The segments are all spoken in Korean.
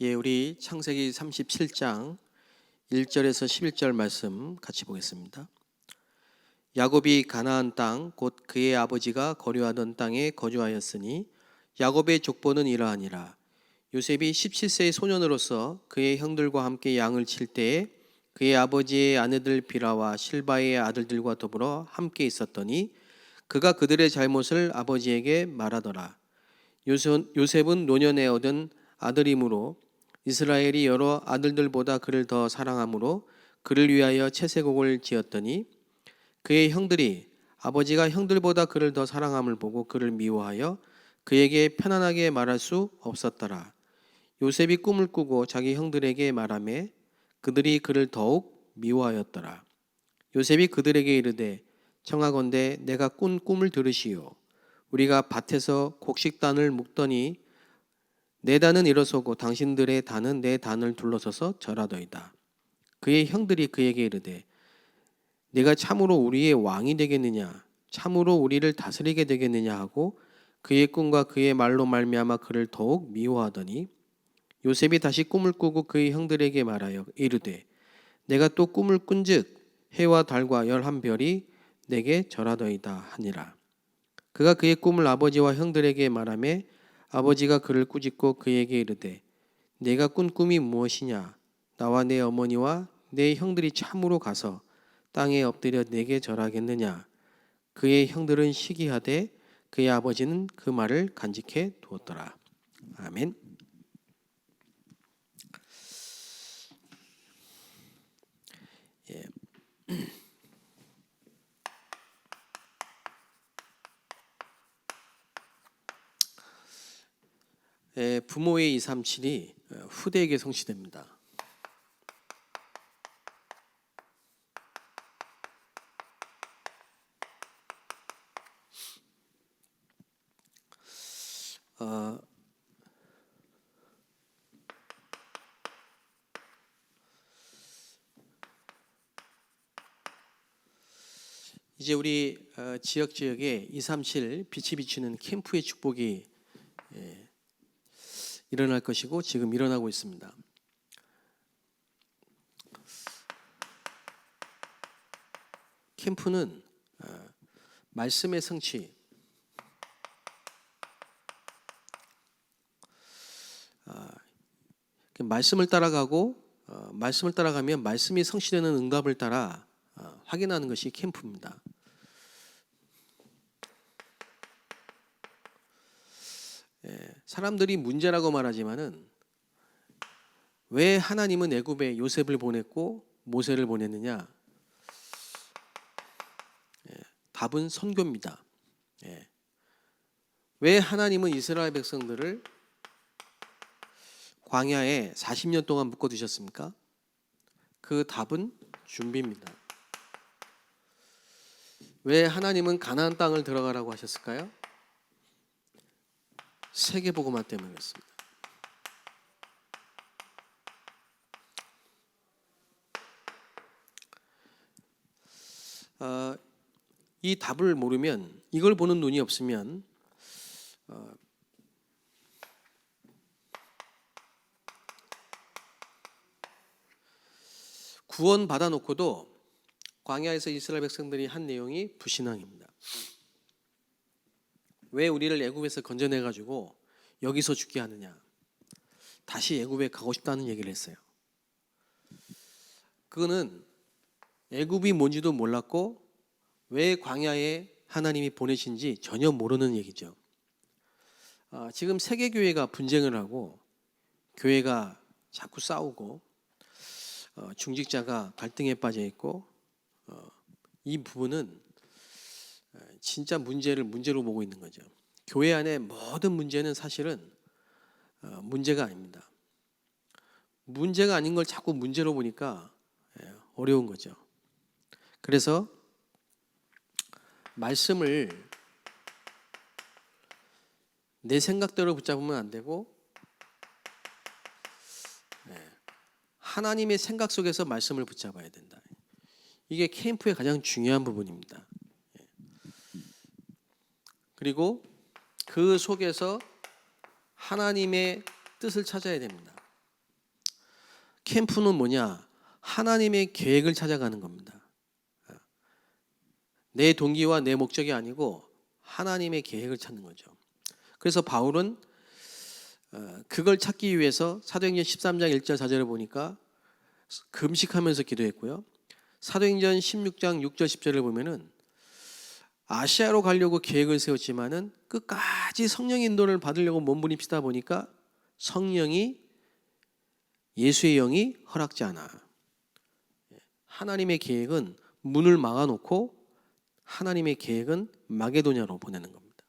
예, 우리 창세기 37장 1절에서 11절 말씀 같이 보겠습니다. 야곱이 가나안 땅 곧 그의 아버지가 거류하던 땅에 거주하였으니 야곱의 족보는 이러하니라. 요셉이 17세의 소년으로서 그의 형들과 함께 양을 칠 때에 그의 아버지의 아내들 비라와 실바의 아들들과 더불어 함께 있었더니 그가 그들의 잘못을 아버지에게 말하더라. 요셉은 노년에 얻은 아들이므로 이스라엘이 여러 아들들보다 그를 더 사랑하므로 그를 위하여 채색옥을 지었더니 그의 형들이 아버지가 형들보다 그를 더 사랑함을 보고 그를 미워하여 그에게 편안하게 말할 수 없었더라. 요셉이 꿈을 꾸고 자기 형들에게 말하매 그들이 그를 더욱 미워하였더라. 요셉이 그들에게 이르되 청하건대 내가 꾼 꿈을 들으시오. 우리가 밭에서 곡식단을 묶더니 내 단은 일어서고 당신들의 단은 내 단을 둘러서서 절하더이다. 그의 형들이 그에게 이르되 네가 참으로 우리의 왕이 되겠느냐 참으로 우리를 다스리게 되겠느냐 하고 그의 꿈과 그의 말로 말미암아 그를 더욱 미워하더니 요셉이 다시 꿈을 꾸고 그의 형들에게 말하여 이르되 내가 또 꿈을 꾼즉 해와 달과 11별이 내게 절하더이다 하니라. 그가 그의 꿈을 아버지와 형들에게 말하매 아버지가 그를 꾸짖고 그에게 이르되 내가 꾼 꿈이 무엇이냐 나와 내 어머니와 내 형들이 참으로 가서 땅에 엎드려 내게 절하겠느냐. 그의 형들은 시기하되 그의 아버지는 그 말을 간직해 두었더라. 아멘. 예. 부모의 237이 후대에게 성취됩니다. 이제 우리 지역에 237 빛이 비추는 캠프의 축복이 일어날 것이고 지금 일어나고 있습니다. 캠프는 말씀의 성취, 말씀을 따라가고 말씀을 따라가면 말씀이 성취되는 응답을 따라 확인하는 것이 캠프입니다. 사람들이 문제라고 말하지만은 왜 하나님은 애굽에 요셉을 보냈고 모세를 보냈느냐? 답은 선교입니다. 왜 하나님은 이스라엘 백성들을 광야에 40년 동안 묶어두셨습니까? 그 답은 준비입니다. 왜 하나님은 가나안 땅을 들어가라고 하셨을까요? 세계복음화 때문에 그렇습니다. 이 답을 모르면, 이걸 보는 눈이 없으면 구원 받아놓고도 광야에서 이스라엘 백성들이 한 내용이 불신앙입니다. 왜 우리를 애굽에서 건져내가지고 여기서 죽게 하느냐? 다시 애굽에 가고 싶다는 얘기를 했어요. 그거는 애굽이 뭔지도 몰랐고 왜 광야에 하나님이 보내신지 전혀 모르는 얘기죠. 지금 세계교회가 분쟁을 하고 교회가 자꾸 싸우고 중직자가 갈등에 빠져 있고 이 부분은 진짜 문제를 문제로 보고 있는 거죠. 교회 안에 모든 문제는 사실은 문제가 아닙니다. 문제가 아닌 걸 자꾸 문제로 보니까 어려운 거죠. 그래서 말씀을 내 생각대로 붙잡으면 안 되고 하나님의 생각 속에서 말씀을 붙잡아야 된다. 이게 캠프의 가장 중요한 부분입니다. 그리고 그 속에서 하나님의 뜻을 찾아야 됩니다. 캠프는 뭐냐? 하나님의 계획을 찾아가는 겁니다. 내 동기와 내 목적이 아니고 하나님의 계획을 찾는 거죠. 그래서 바울은 그걸 찾기 위해서 사도행전 13장 1절 4절을 보니까 금식하면서 기도했고요. 사도행전 16장 6절 10절을 보면은 아시아로 가려고 계획을 세웠지만은 끝까지 성령 인도를 받으려고 몸부림치다 보니까 성령이 예수의 영이 허락지 않아. 하나님의 계획은 문을 막아놓고 하나님의 계획은 마게도냐로 보내는 겁니다.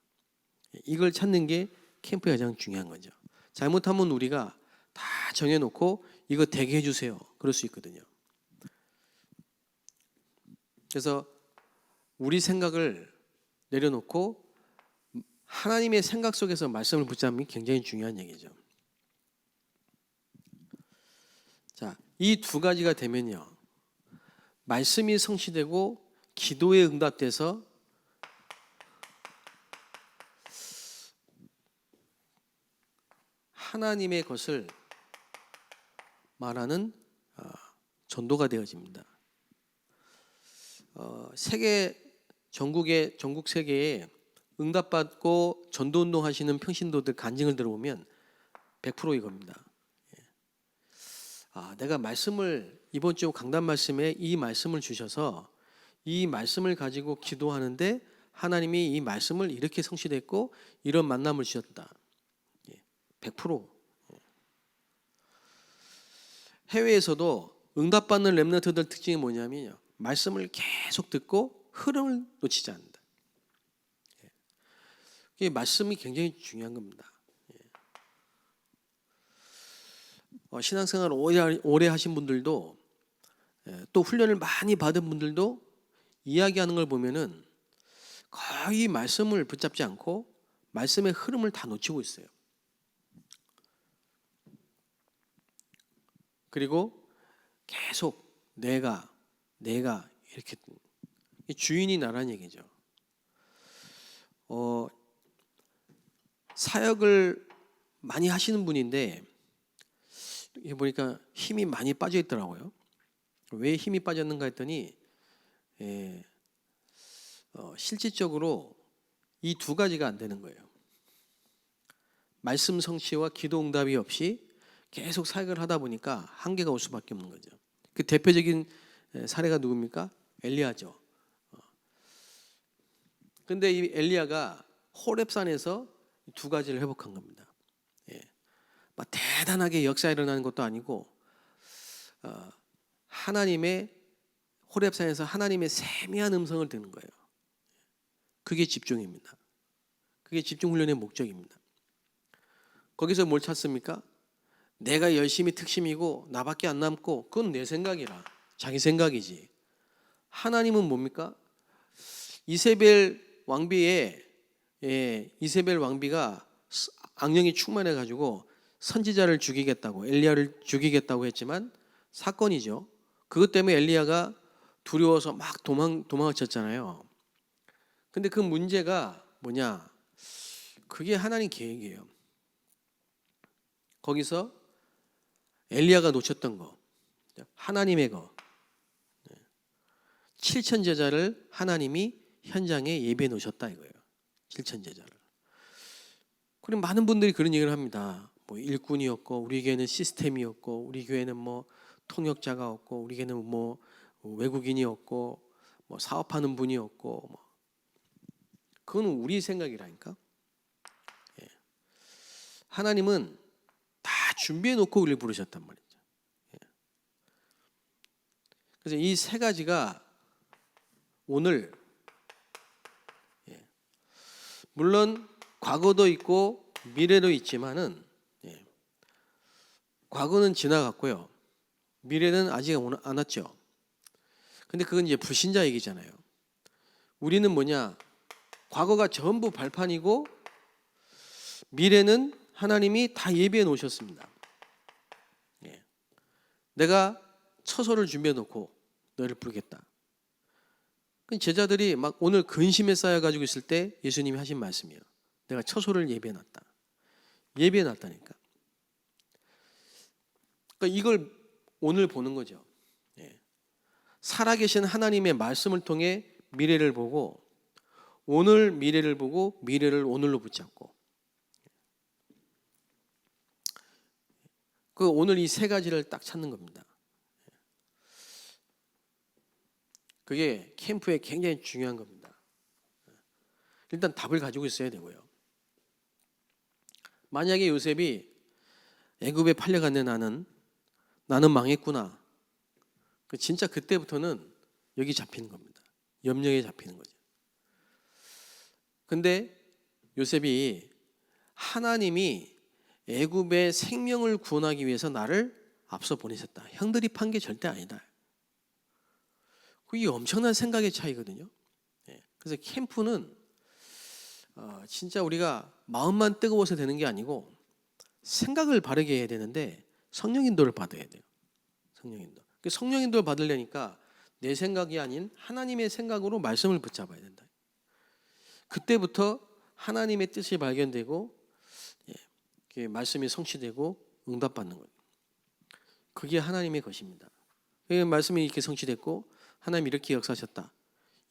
이걸 찾는 게 캠프의 가장 중요한 거죠. 잘못하면 우리가 다 정해놓고 이거 되게 해주세요. 그럴 수 있거든요. 그래서 우리 생각을 내려놓고 하나님의 생각 속에서 말씀을 붙잡는 게 굉장히 중요한 얘기죠. 자, 이 두 가지가 되면요, 말씀이 성취되고 기도에 응답돼서 하나님의 것을 말하는 전도가 되어집니다. 전국 세계에 응답받고 전도운동 하시는 평신도들 간증을 들어보면 100% 이겁니다. 내가 말씀을 이번 주 강단 말씀에 이 말씀을 주셔서 이 말씀을 가지고 기도하는데 하나님이 이 말씀을 이렇게 성취됐고 이런 만남을 주셨다. 100%. 해외에서도 응답받는 렘넌트들 특징이 뭐냐면요, 말씀을 계속 듣고 흐름을 놓치지 않는다. 이 말씀이 굉장히 중요한 겁니다. 신앙생활 오래 하신 분들도 또 훈련을 많이 받은 분들도 이야기하는 걸 보면은 거의 말씀을 붙잡지 않고 말씀의 흐름을 다 놓치고 있어요. 그리고 계속 내가 이렇게 주인이 나라는 얘기죠. 사역을 많이 하시는 분인데 보니까 힘이 많이 빠져 있더라고요. 왜 힘이 빠졌는가 했더니 실질적으로 이 두 가지가 안 되는 거예요. 말씀 성취와 기도 응답이 없이 계속 사역을 하다 보니까 한계가 올 수밖에 없는 거죠. 그 대표적인 사례가 누굽니까? 엘리야죠. 근데 이 엘리야가 호렙산에서 두 가지를 회복한 겁니다. 막 대단하게 역사가 일어나는 것도 아니고 하나님의 호렙산에서 하나님의 세미한 음성을 듣는 거예요. 그게 집중입니다. 그게 집중 훈련의 목적입니다. 거기서 뭘 찾습니까? 내가 열심히 특심이고 나밖에 안 남고 그건 내 생각이라, 자기 생각이지. 하나님은 뭡니까? 이세벨 왕비가 악령이 충만해 가지고 선지자를 죽이겠다고, 엘리야를 죽이겠다고 했지만 사건이죠. 그것 때문에 엘리야가 두려워서 막 도망을 쳤잖아요. 근데 그 문제가 뭐냐? 그게 하나님 계획이에요. 거기서 엘리야가 놓쳤던 거, 하나님의 거, 7천 제자를 하나님이 현장에 예비해 놓으셨다 이거예요. 7천 제자를. 그리고 많은 분들이 그런 얘기를 합니다. 뭐 일꾼이었고 우리 교회는 시스템이었고 우리 교회는 뭐 통역자가 없고 우리 교회는 뭐 외국인이었고 뭐 사업하는 분이었고 뭐. 그건 우리 생각이라니까. 하나님은 다 준비해 놓고 우리를 부르셨단 말이죠. 그래서 이 세 가지가 오늘 물론 과거도 있고 미래도 있지만은 과거는 지나갔고요. 미래는 아직 안 왔죠. 근데 그건 이제 불신자 얘기잖아요. 우리는 뭐냐? 과거가 전부 발판이고 미래는 하나님이 다 예비해 놓으셨습니다. 내가 처소를 준비해 놓고 너를 부르겠다. 제자들이 막 오늘 근심에 쌓여 가지고 있을 때 예수님이 하신 말씀이에요. 내가 처소를 예비해 놨다. 예비해 놨다니까. 그러니까 이걸 오늘 보는 거죠. 살아계신 하나님의 말씀을 통해 미래를 보고, 오늘 미래를 보고 미래를 오늘로 붙잡고, 그 오늘 이 세 가지를 딱 찾는 겁니다. 그게 캠프에 굉장히 중요한 겁니다. 일단 답을 가지고 있어야 되고요. 만약에 요셉이 애굽에 팔려갔네, 나는 망했구나. 진짜 그때부터는 여기 잡히는 겁니다. 염려에 잡히는 거죠. 근데 요셉이 하나님이 애굽의 생명을 구원하기 위해서 나를 앞서 보내셨다. 형들이 판 게 절대 아니다. 그게 엄청난 생각의 차이거든요. 그래서 캠프는 진짜 우리가 마음만 뜨거워서 되는 게 아니고 생각을 바르게 해야 되는데 성령 인도를 받아야 돼요. 성령 인도. 성령 인도를 받으려니까 내 생각이 아닌 하나님의 생각으로 말씀을 붙잡아야 된다. 그때부터 하나님의 뜻이 발견되고 말씀이 성취되고 응답받는 거예요. 그게 하나님의 것입니다. 말씀이 이렇게 성취됐고 하나님 이렇게 역사하셨다.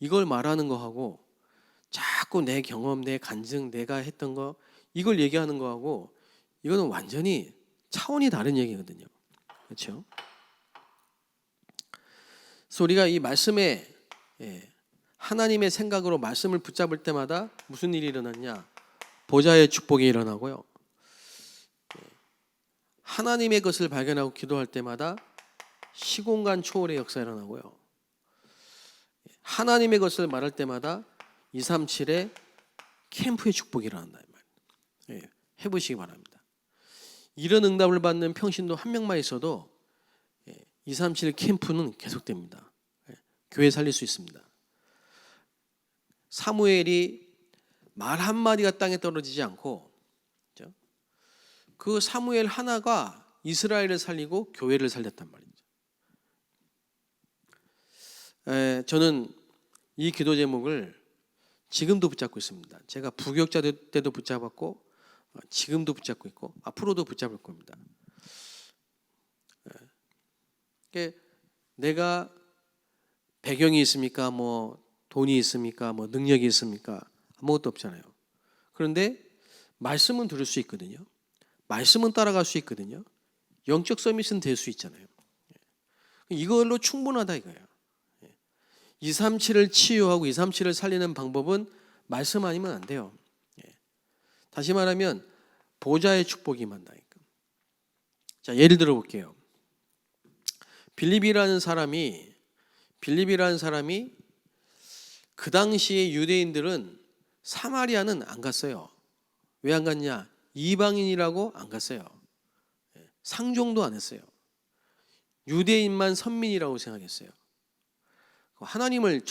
이걸 말하는 거하고 자꾸 내 경험, 내 간증, 내가 했던 거 이걸 얘기하는 거하고 이거는 완전히 차원이 다른 얘기거든요. 그렇죠? 그래서 우리가 이 말씀에 하나님의 생각으로 말씀을 붙잡을 때마다 무슨 일이 일어났냐? 보좌의 축복이 일어나고요. 하나님의 것을 발견하고 기도할 때마다 시공간 초월의 역사가 일어나고요. 하나님의 것을 말할 때마다 237의 캠프의 축복이 일어난다. 해보시기 바랍니다. 이런 응답을 받는 평신도 한 명만 있어도 237 캠프는 계속됩니다. 교회 살릴 수 있습니다. 사무엘이 말 한마디가 땅에 떨어지지 않고 그 사무엘 하나가 이스라엘을 살리고 교회를 살렸단 말이죠. 저는 이 기도 제목을 지금도 붙잡고 있습니다. 제가 부교육자 때도 붙잡았고 지금도 붙잡고 있고 앞으로도 붙잡을 겁니다. 내가 배경이 있습니까? 뭐 돈이 있습니까? 뭐 능력이 있습니까? 아무것도 없잖아요. 그런데 말씀은 들을 수 있거든요. 말씀은 따라갈 수 있거든요. 영적 서밋은 될 수 있잖아요. 이걸로 충분하다 이거예요. 237을 치유하고 237을 살리는 방법은 말씀 아니면 안 돼요. 다시 말하면 보좌의 축복이 임한다니까. 자, 예를 들어 볼게요. 빌립이라는 사람이 그 당시에 유대인들은 사마리아는 안 갔어요. 왜 안 갔냐? 이방인이라고 안 갔어요. 상종도 안 했어요. 유대인만 선민이라고 생각했어요. 하나님을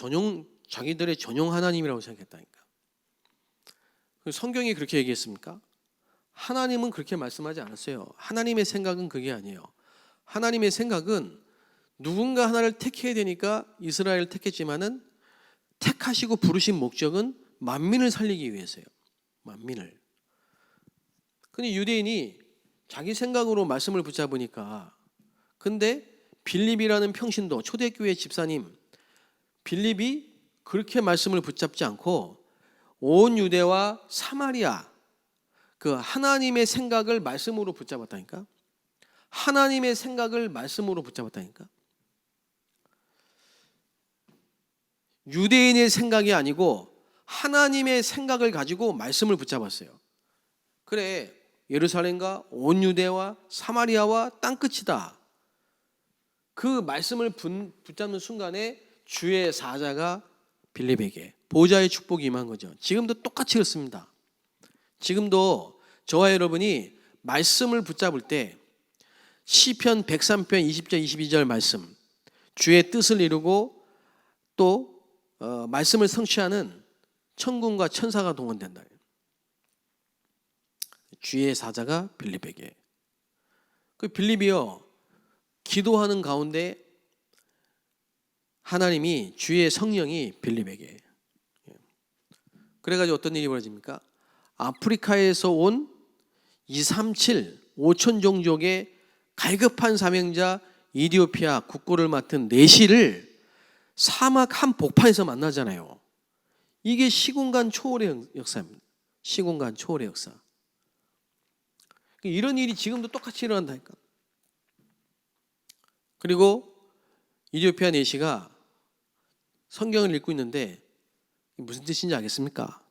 자기들의 전용 하나님이라고 생각했다니까. 성경이 그렇게 얘기했습니까? 하나님은 그렇게 말씀하지 않았어요. 하나님의 생각은 그게 아니에요. 하나님의 생각은 누군가 하나를 택해야 되니까 이스라엘을 택했지만은 택하시고 부르신 목적은 만민을 살리기 위해서요. 만민을. 근데 유대인이 자기 생각으로 말씀을 붙잡으니까, 근데 빌립이라는 평신도 초대교회 집사님 빌립이 그렇게 말씀을 붙잡지 않고 온 유대와 사마리아 그 하나님의 생각을 말씀으로 붙잡았다니까. 하나님의 생각을 말씀으로 붙잡았다니까. 유대인의 생각이 아니고 하나님의 생각을 가지고 말씀을 붙잡았어요. 그래, 예루살렘과 온 유대와 사마리아와 땅끝이다. 그 말씀을 붙잡는 순간에 주의 사자가 빌립에게 보좌의 축복이 임한 거죠. 지금도 똑같이 그렇습니다. 지금도 저와 여러분이 말씀을 붙잡을 때 시편 103편 20절 22절 말씀, 주의 뜻을 이루고 또 말씀을 성취하는 천군과 천사가 동원된다. 주의 사자가 빌립에게. 그 빌립이요, 기도하는 가운데 하나님이 주의 성령이 빌립에게. 그래가지고 어떤 일이 벌어집니까? 아프리카에서 온 237 5천 종족의 갈급한 사명자 이디오피아 국고를 맡은 내시를 사막 한 복판에서 만나잖아요. 이게 시공간 초월의 역사입니다. 시공간 초월의 역사. 이런 일이 지금도 똑같이 일어난다니까. 그리고 이디오피아 내시가 성경을 읽고 있는데 무슨 뜻인지 알겠습니까?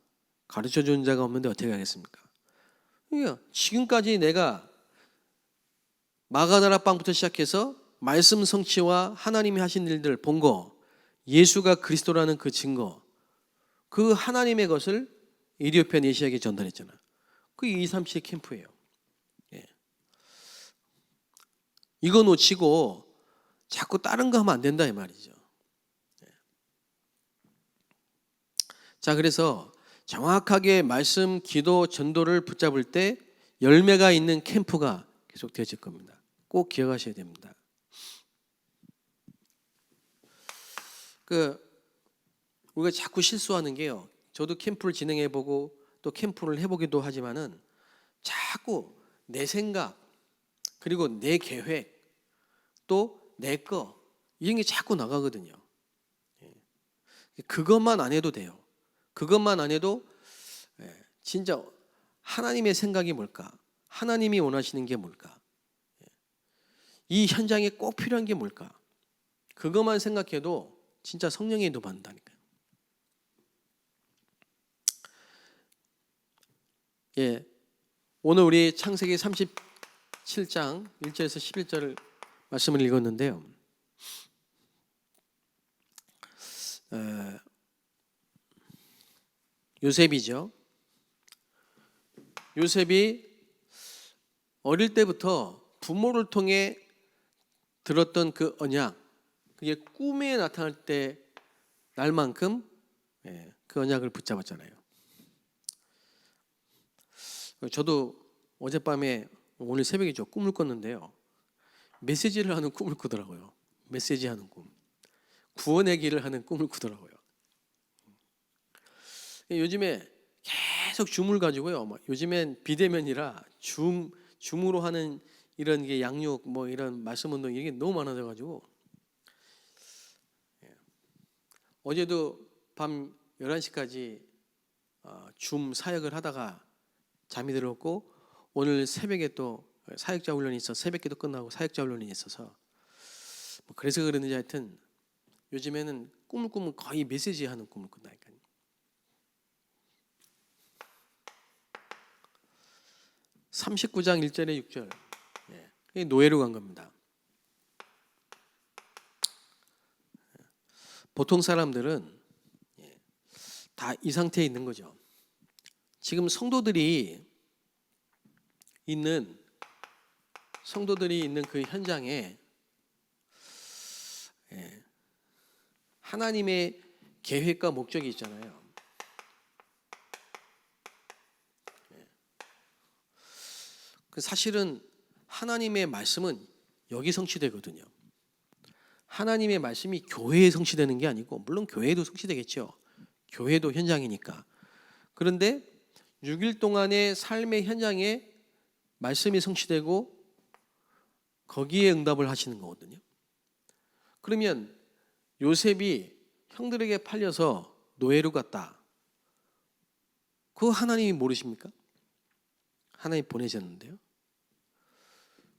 가르쳐 준 자가 없는데 어떻게 알겠습니까? 그러니까 지금까지 내가 마가다라 빵부터 시작해서 말씀 성취와 하나님이 하신 일들 본 거, 예수가 그리스도라는 그 증거, 그 하나님의 것을 이디오피아 내시에게 전달했잖아요. 그게 237 캠프예요. 예. 이거 놓치고 자꾸 다른 거 하면 안 된다 이 말이죠. 예. 자, 그래서 정확하게 말씀, 기도, 전도를 붙잡을 때 열매가 있는 캠프가 계속 되어질 겁니다. 꼭 기억하셔야 됩니다. 우리가 자꾸 실수하는 게요. 저도 캠프를 진행해보고 또 캠프를 해보기도 하지만은 자꾸 내 생각 그리고 내 계획 또 내 거 이런 게 자꾸 나가거든요. 그것만 안 해도 돼요. 그것만 안 해도 진짜 하나님의 생각이 뭘까? 하나님이 원하시는 게 뭘까? 이 현장에 꼭 필요한 게 뭘까? 그것만 생각해도 진짜 성령의 인도 받는다니까요. 예, 오늘 우리 창세기 37장 1절에서 11절 말씀을 읽었는데요. 요셉이죠. 요셉이 어릴 때부터 부모를 통해 들었던 그 언약, 그게 꿈에 나타날 때 날만큼 그 언약을 붙잡았잖아요. 저도 어젯밤에 오늘 새벽이죠. 꿈을 꿨는데요. 메시지를 하는 꿈을 꾸더라고요. 메시지 하는 꿈. 구원의 길을 하는 꿈을 꾸더라고요. 요즘에 계속 줌을 가지고요. 요즘엔 비대면이라 줌으로 하는 이런 게 양육 이런 말씀 운동 이게 너무 많아져 가지고 어제도 밤 11시까지 줌 사역을 하다가 잠이 들었고 오늘 새벽에 또 사역자 훈련이 있어서 새벽기도 끝나고 사역자 훈련이 있어서 그래서 그러는지 하여튼 요즘에는 꿈을 꾸면 거의 메시지 하는 꿈을 꾼다니까요. (39장) 1절에 6절 노예로 간 겁니다. 보통 사람들은 다 이 상태에 있는 거죠. 지금 성도들이 있는 그 현장에 하나님의 계획과 목적이 있잖아요. 사실은 하나님의 말씀은 여기 성취되거든요. 하나님의 말씀이 교회에 성취되는 게 아니고 물론 교회도 성취되겠죠. 교회도 현장이니까. 그런데 6일 동안의 삶의 현장에 말씀이 성취되고 거기에 응답을 하시는 거거든요. 그러면 요셉이 형들에게 팔려서 노예로 갔다. 그거 하나님이 모르십니까? 하나님 보내셨는데요.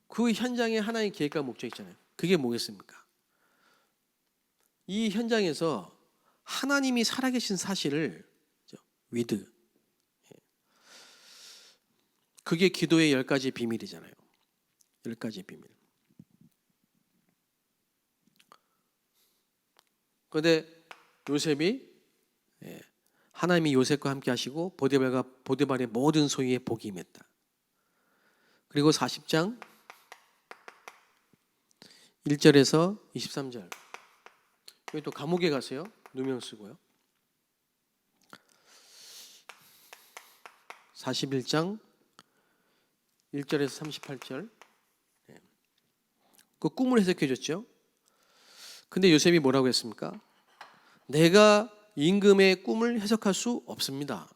그 현장에 하나님의 계획과 목적이 있잖아요. 그게 뭐겠습니까? 이 현장에서 하나님이 살아계신 사실을 위드 그게 기도의 10가지 비밀이잖아요. 10가지 비밀. 그런데 요셉이 하나님이 요셉과 함께 하시고 보디발의 모든 소유에 복이 임했다. 그리고 40장 1절에서 23절 여기 또 감옥에 가세요. 누명 쓰고요. 41장 1절에서 38절 그 꿈을 해석해 줬죠. 근데 요셉이 뭐라고 했습니까? 내가 임금의 꿈을 해석할 수 없습니다.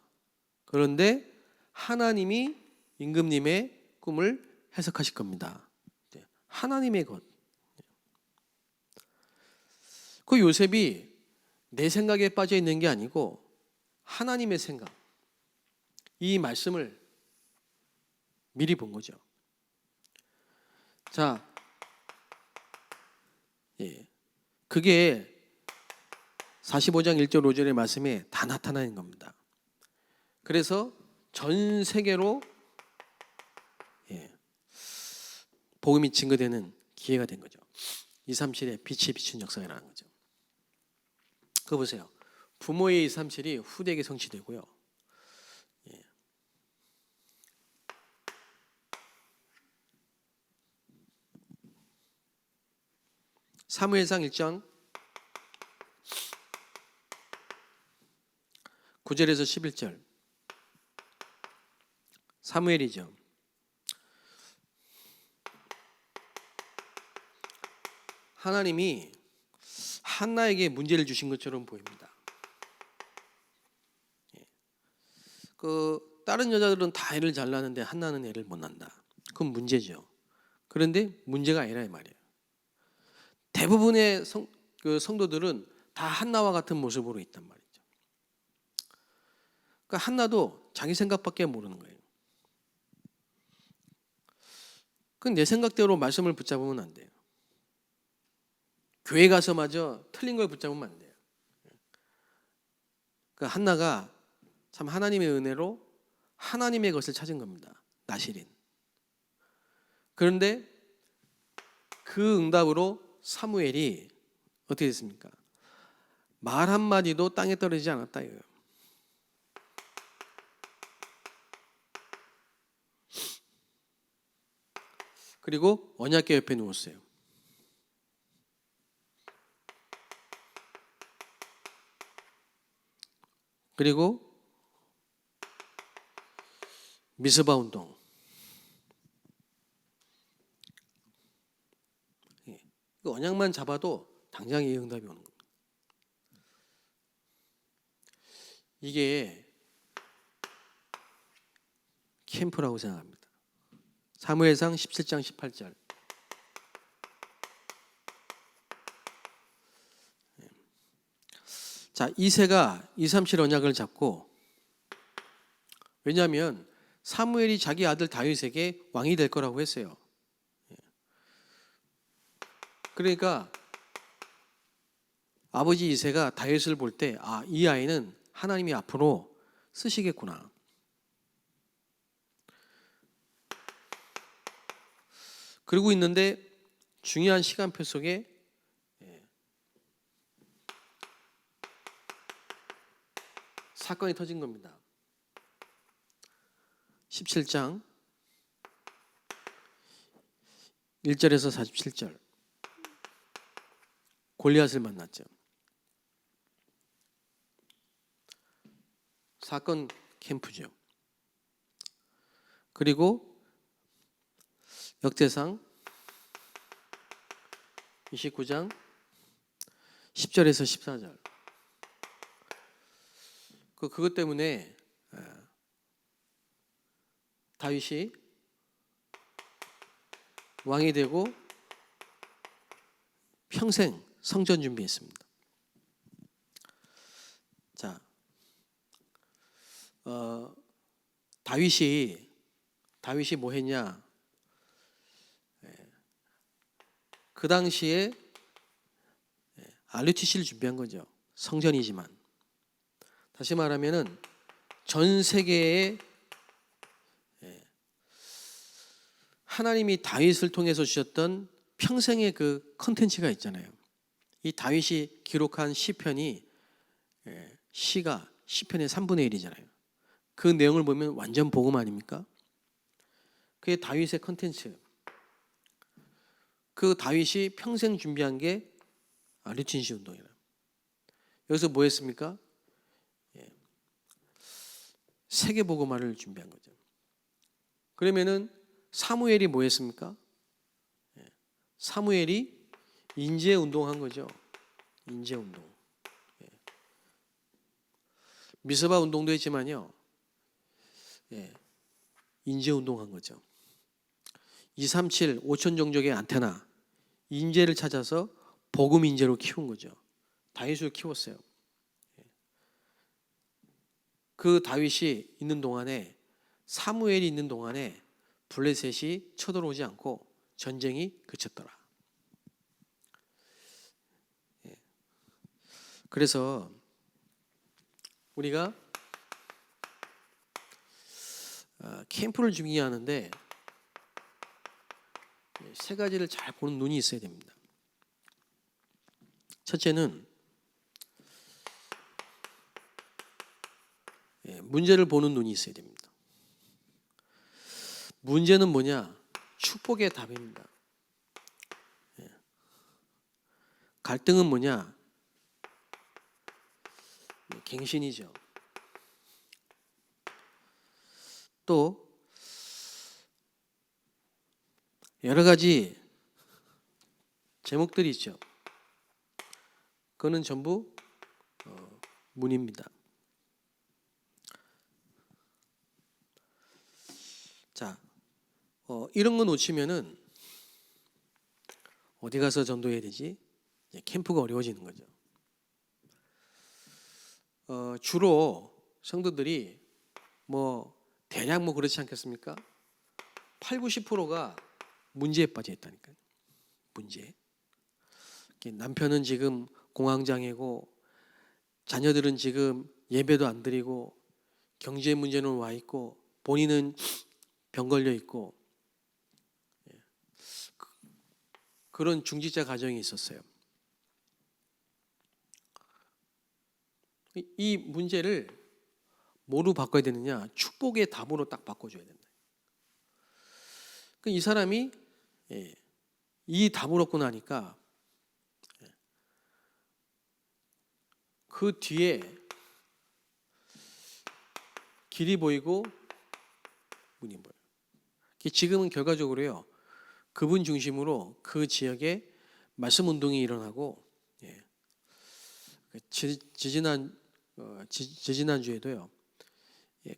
그런데 하나님이 임금님의 꿈을 해석하실 겁니다. 하나님의 것. 그 요셉이 내 생각에 빠져 있는 게 아니고 하나님의 생각, 이 말씀을 미리 본 거죠. 자, 그게 45장 1절 5절의 말씀에 다 나타나는 겁니다. 그래서 전 세계로 복음이 증거되는 기회가 된 거죠. 237의 빛이 비춘 역사가 일어나는 거죠. 그거 보세요. 부모의 237이 후대에게 성취되고요. 사무엘상 1장 9절에서 11절. 사무엘이죠. 하나님이 한나에게 문제를 주신 것처럼 보입니다. 다른 여자들은 다 애를 잘 낳는데 한나는 애를 못 낳는다. 그건 문제죠. 그런데 문제가 아니라 이 말이에요. 대부분의 성도들은 다 한나와 같은 모습으로 있단 말이죠. 그러니까 한나도 자기 생각밖에 모르는 거예요. 그건 내 생각대로 말씀을 붙잡으면 안 돼요. 교회 가서마저 틀린 걸 붙잡으면 안 돼요. 그러니까 한나가 참 하나님의 은혜로 하나님의 것을 찾은 겁니다. 나실인. 그런데 그 응답으로 사무엘이 어떻게 됐습니까? 말 한마디도 땅에 떨어지지 않았다 이거예요. 그리고 언약궤 옆에 누웠어요. 그리고 미스바 운동. 그 언약만 잡아도 당장 이 응답이 오는 겁니다. 이게 캠프라고 생각합니다. 사무엘상 17장 18절. 자, 이새가 237 언약을 잡고, 왜냐하면 사무엘이 자기 아들 다윗에게 왕이 될 거라고 했어요. 그러니까 아버지 이새가 다윗을 볼 때, 아, 이 아이는 하나님이 앞으로 쓰시겠구나. 그러고 있는데 중요한 시간표 속에 사건이 터진 겁니다. 17장 1절에서 47절. 골리앗을 만났죠. 사건 캠프죠. 그리고 역대상 29장 10절에서 14절. 그것 때문에 다윗이 왕이 되고 평생 성전 준비했습니다. 자, 다윗이 뭐 했냐? 그 당시에 RUTC를 준비한 거죠. 성전이지만. 다시 말하면은 전 세계에 하나님이 다윗을 통해서 주셨던 평생의 그 컨텐츠가 있잖아요. 이 다윗이 기록한 시편이 시가 시편의 3분의 1이잖아요. 그 내용을 보면 완전 복음 아닙니까? 그게 다윗의 컨텐츠. 그 다윗이 평생 준비한 게 RUTC 운동이라. 여기서 뭐 했습니까? 세계 복음화를 준비한 거죠. 그러면은 사무엘이 뭐 했습니까? 사무엘이 인재 운동한 거죠. 인재 운동. 미스바 운동도 했지만요. 인재 운동한 거죠. 237 5천 종족의 안테나 인재를 찾아서 복음 인재로 키운 거죠. 다윗을 키웠어요. 그 다윗이 있는 동안에, 사무엘이 있는 동안에 블레셋이 쳐들어오지 않고 전쟁이 그쳤더라. 그래서 우리가 캠프를 준비하는데 세 가지를 잘 보는 눈이 있어야 됩니다. 첫째는 문제를 보는 눈이 있어야 됩니다. 문제는 뭐냐? 축복의 답입니다. 갈등은 뭐냐? 갱신이죠. 또 여러 가지 제목들이 있죠. 그거는 전부 문입니다. 자, 이런 거 놓치면은 어디 가서 전도해야 되지? 캠프가 어려워지는 거죠. 주로 성도들이 대략 그렇지 않겠습니까? 8, 90%가 문제에 빠져 있다니까요. 문제. 남편은 지금 공황장애고 자녀들은 지금 예배도 안 드리고 경제 문제는 와 있고 본인은 병 걸려 있고 그런 중직자 가정이 있었어요. 이 문제를 뭐로 바꿔야 되느냐? 축복의 답으로 딱 바꿔줘야 된다. 이 사람이 이 답을 얻고 나니까 그 뒤에 길이 보이고 문이 보여요. 지금은 결과적으로요, 그분 중심으로 그 지역에 말씀 운동이 일어나고, 지지난주에도요,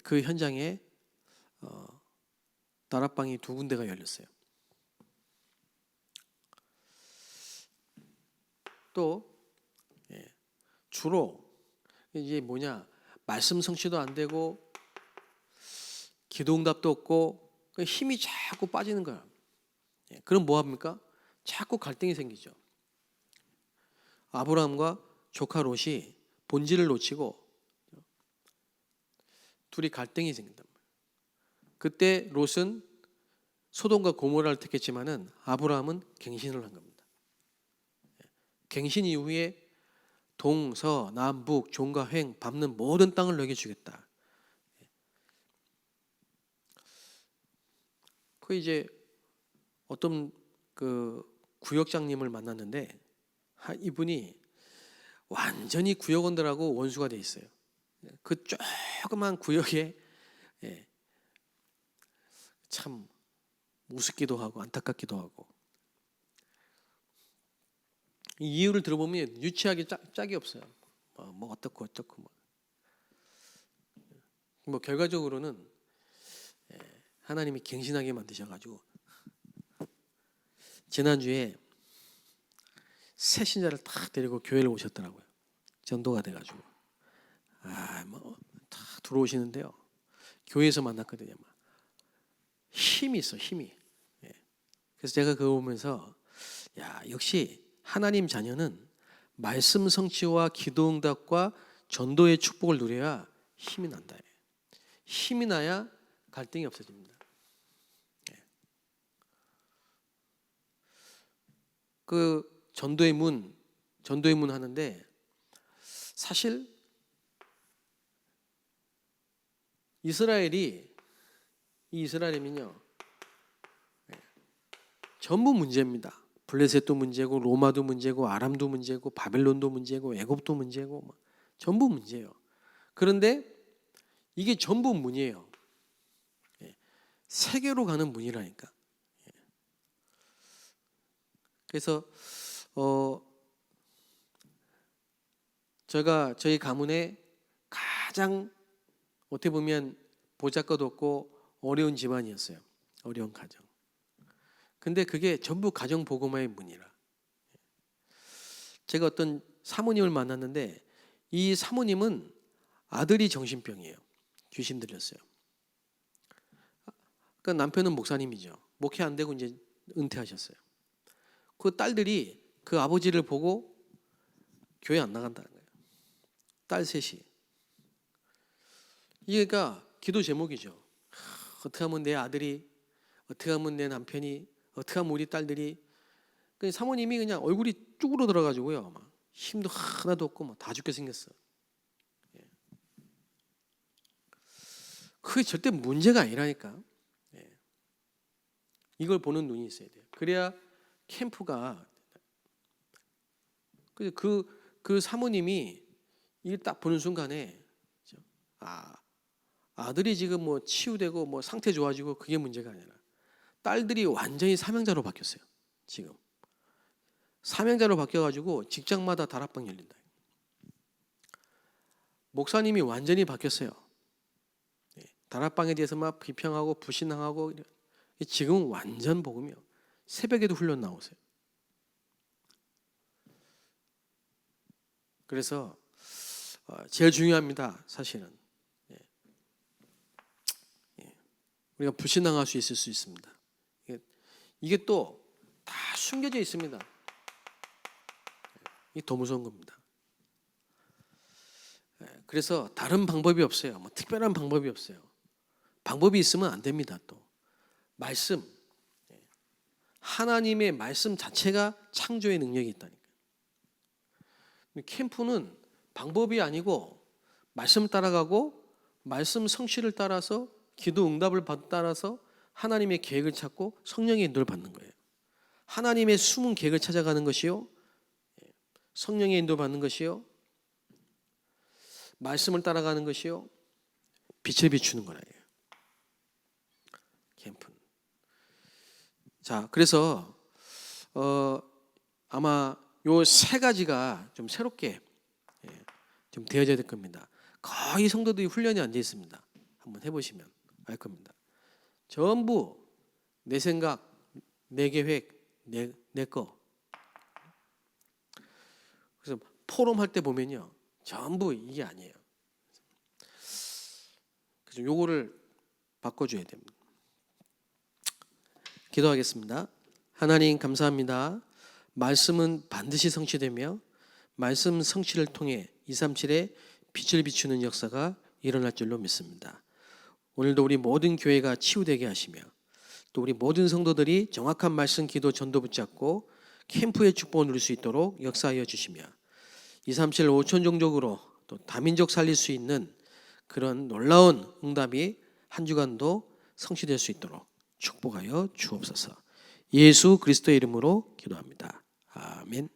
그 현장에 다락방이 2군데가 열렸어요. 또 주로 이제 말씀 성취도 안 되고 기도응답도 없고 힘이 자꾸 빠지는 거야. 그럼 뭐 합니까? 자꾸 갈등이 생기죠. 아브라함과 조카 롯이 본질을 놓치고 둘이 갈등이 생긴단 말이에요. 그때 롯은 소돔과 고모라를 택했지만은 아브라함은 갱신을 한 겁니다. 갱신 이후에 동서 남북 종과 횡 밟는 모든 땅을 너에게 주겠다. 이제 어떤 그 구역장님을 만났는데 이분이 완전히 구역원들하고 원수가 돼 있어요. 그 조그만 구역에 참 우습기도 하고 안타깝기도 하고, 이 이유를 들어보면 유치하게 짝이 없어요. 어떻고 결과적으로는 하나님이 갱신하게 만드셔가지고 지난주에 새 신자를 딱 데리고 교회를 오셨더라고요. 전도가 돼가지고 다 들어오시는데요, 교회에서 만났거든요. 힘이 있어, 힘이. 그래서 제가 그거 보면서 역시 하나님 자녀는 말씀 성취와 기도 응답과 전도의 축복을 누려야 힘이 난다. 힘이 나야 갈등이 없어집니다. 그 전도의 문 하는데, 사실 이스라엘이면요 전부 문제입니다. 블레셋도 문제고 로마도 문제고 아람도 문제고 바벨론도 문제고 애굽도 문제고 전부 문제예요. 그런데 이게 전부 문이에요. 세계로 가는 문이라니까. 그래서 저희 가문에 가장 어떻게 보면 보잘것 없고 어려운 집안이었어요. 어려운 가정. 근데 그게 전부 가정 복음화의 문이라. 제가 어떤 사모님을 만났는데 이 사모님은 아들이 정신병이에요. 귀신 들렸어요. 그러니까 남편은 목사님이죠. 목회 안 되고 이제 은퇴하셨어요. 그 딸들이 그 아버지를 보고 교회 안 나간다는 거예요. 딸 셋이. 이게 그러니까 기도 제목이죠. 어떻게 하면 내 아들이, 어떻게 하면 내 남편이, 어떻게 하면 우리 딸들이. 그 사모님이 그냥 얼굴이 쭈그러들어가지고요. 막 힘도 하나도 없고 막 다 죽게 생겼어. 그게 절대 문제가 아니라니까. 이걸 보는 눈이 있어야 돼요. 그래야 캠프가 그 사모님이 이걸 딱 보는 순간에 아들이 지금 뭐 치유되고 뭐 상태 좋아지고 그게 문제가 아니라 딸들이 완전히 사명자로 바뀌었어요. 지금 사명자로 바뀌어가지고 직장마다 다락방 열린다. 목사님이 완전히 바뀌었어요. 다락방에 대해서 막 비평하고 불신앙하고 지금은 완전 복음이요. 새벽에도 훈련 나오세요. 그래서 제일 중요합니다. 사실은 우리가 불신앙할 수 있을 수 있습니다. 이게 또 다 숨겨져 있습니다. 이게 더 무서운 겁니다. 그래서 다른 방법이 없어요. 뭐 특별한 방법이 없어요. 방법이 있으면 안 됩니다. 또 말씀, 하나님의 말씀 자체가 창조의 능력이 있다니까요. 캠프는 방법이 아니고 말씀 따라가고 말씀 성취를 따라서 기도 응답을 따라서 하나님의 계획을 찾고 성령의 인도를 받는 거예요. 하나님의 숨은 계획을 찾아가는 것이요, 성령의 인도 받는 것이요, 말씀을 따라가는 것이요, 빛을 비추는 거예요. 캠프는. 자, 그래서 아마 요 세 가지가 좀 새롭게 좀 되어져야 될 겁니다. 거의 성도들이 훈련이 안 돼 있습니다. 한번 해보시면 알 겁니다. 전부 내 생각, 내 계획, 내 거. 그래서 포럼 할 때 보면요, 전부 이게 아니에요. 그래서 요거를 바꿔줘야 됩니다. 기도하겠습니다. 하나님 감사합니다. 말씀은 반드시 성취되며 말씀 성취를 통해 237의 빛을 비추는 역사가 일어날 줄로 믿습니다. 오늘도 우리 모든 교회가 치유되게 하시며 또 우리 모든 성도들이 정확한 말씀, 기도, 전도 붙잡고 캠프의 축복을 누릴 수 있도록 역사하여 주시며 237 5천 종족으로 또 다민족 살릴 수 있는 그런 놀라운 응답이 한 주간도 성취될 수 있도록 축복하여 주옵소서. 예수 그리스도의 이름으로 기도합니다. 아멘.